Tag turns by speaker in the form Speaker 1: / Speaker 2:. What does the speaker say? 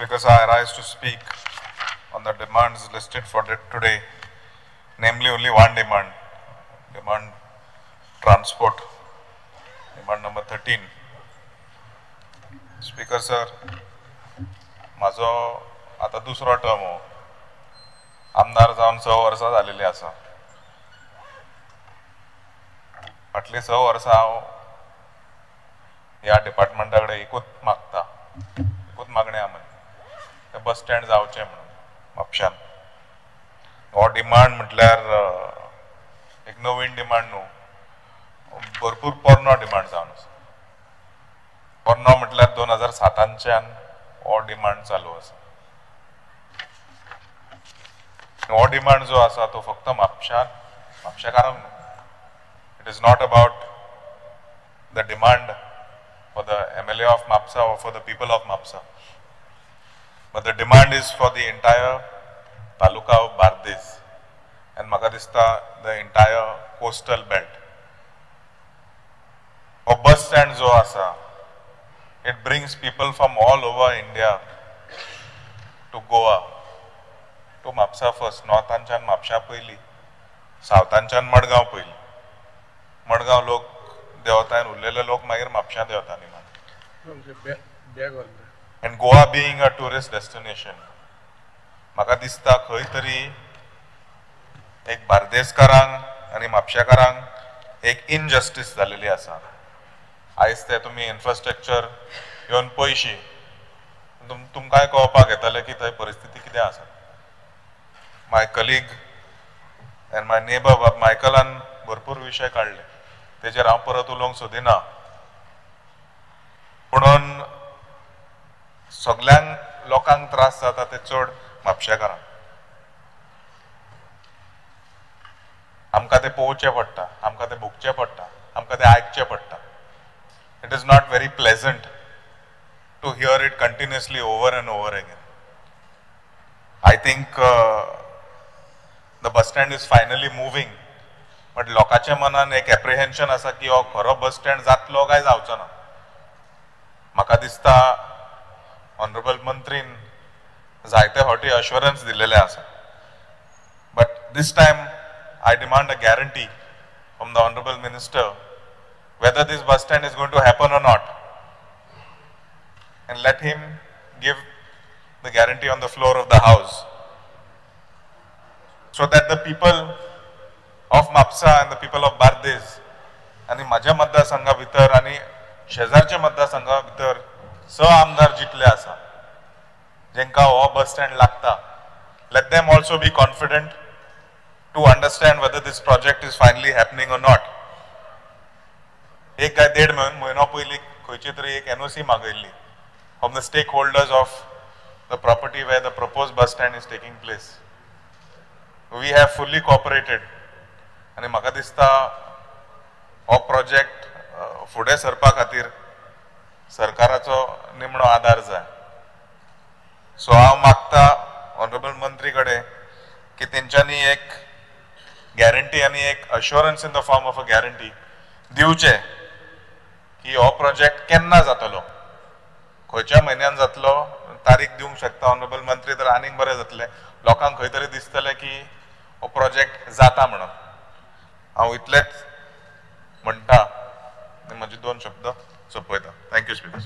Speaker 1: Because I rise to speak on the demands listed for today, namely only one demand transport, demand number 13. Speaker sir, माझो आता दुसरो term हो, आमदार जावन 6 वर्सां जालेली आसा. फाटली 6 वर्सां हांव ह्या डिपार्टमेंटा कडेन एकूच मागता, एकूच मागणी आहा म्हजी, ते बस स्टँड जावचें म्हणून म्हापशान. हो डिमांड म्हटल्यार एक नवीन डिमांड न्हू, भरपूर पोरनो डिमांड जावन आसा. पोरनो म्हटल्यार 2007च्यान हो डिमांड चालू आसा. हो डिमांड जो आसा तो फक्त म्हापशेकारांक न्हू. It is not about the demand for the MLA of Mapsa or for the people of Mapsa, but the demand is for the entire taluka of Bardez and म्हाका दिसता the entire coastal belt. हो bus stand जो आसा, it brings people from all over India to Goa, to Mapsa first. Northanchan Mapusa पयली, सावथांच्यान मडगांव पयली. मडगांव लोक देंवता आनी उरलेले लोक मागीर म्हापशां देंवता निमाण. And Goa being a tourist destination, म्हाका दिसता खंय तरी एक बार्देसकारांक आनी म्हापशेकारांक एक इनजस्टीस जालेली आसा. आयज ते तुमी इन्फ्रास्ट्रक्चर येवन पयशी तुमकांय कळपाक येतलें की थंय परिस्थिती कितें आसा. My colleague and my neighbour मायकलान भरपूर विशय काडले, तेजेर हांव परत उलोवंक सोदिना. पुणून सगळ्यांक लोकांक त्रास जाता ते चड म्हापशेकारांक. आमकां ते पळोवचें पडटा, आमकां ते भोगचें पडटा, आमकां ते आयकचें पडटा. It is not very pleasant to hear it continuously over and over again. I think the bus stand is finally moving, but लोकांच्या मनान एक एप्रिहेन्शन आसा की हो खरो बस स्टँड जातलो काय जावचो ना. म्हाका दिसता ऑनरेबल मंत्रीन जायते फावटी अश्युरन्स दिलेले आसा, but this time I demand a guarantee from the Honorable Minister whether this bus stand is going to happen or not, and let him give the guarantee on the floor of the House so that the people of Mapsa and the people of Bardez आणि माझ्या मतदारसंघा भितर आणि शेजारच्या मतदारसंघा भितर आमदार जितले आसा जेंका हो बस स्टँड लागता, let them also be confident to understand whether this project is finally happening or not. एक काय 1.5 म्हयनो पयलीं खंयची तरी एक NOC मागयल्ली from the stakeholders of the property where the proposed bus stand is taking place. We have fully cooperated आणि म्हाका दिसता हो प्रोजेक्ट फुडें सरपा खातीर सरकाराचो निमणो आदार जाय. सो हांव मागता ऑनरेबल मंत्री कडेन की तेंच्यांनी एक गॅरंटी आणि एक assurance in the form of a guarantee दिवचे की हो प्रोजेक्ट केन्ना जातलो, खंयच्या म्हयन्यान जातलो, तारीख दिवंक शकता ऑनरेबल मंत्री, तर आनीक बरें जातलें. लोकांक खंय तरी दिसतलें की हो प्रोजेक्ट जाता म्हणून. हांव इतलेंच म्हणटा आनी म्हजे 2 शब्द सोंपयता. Thank you speaker.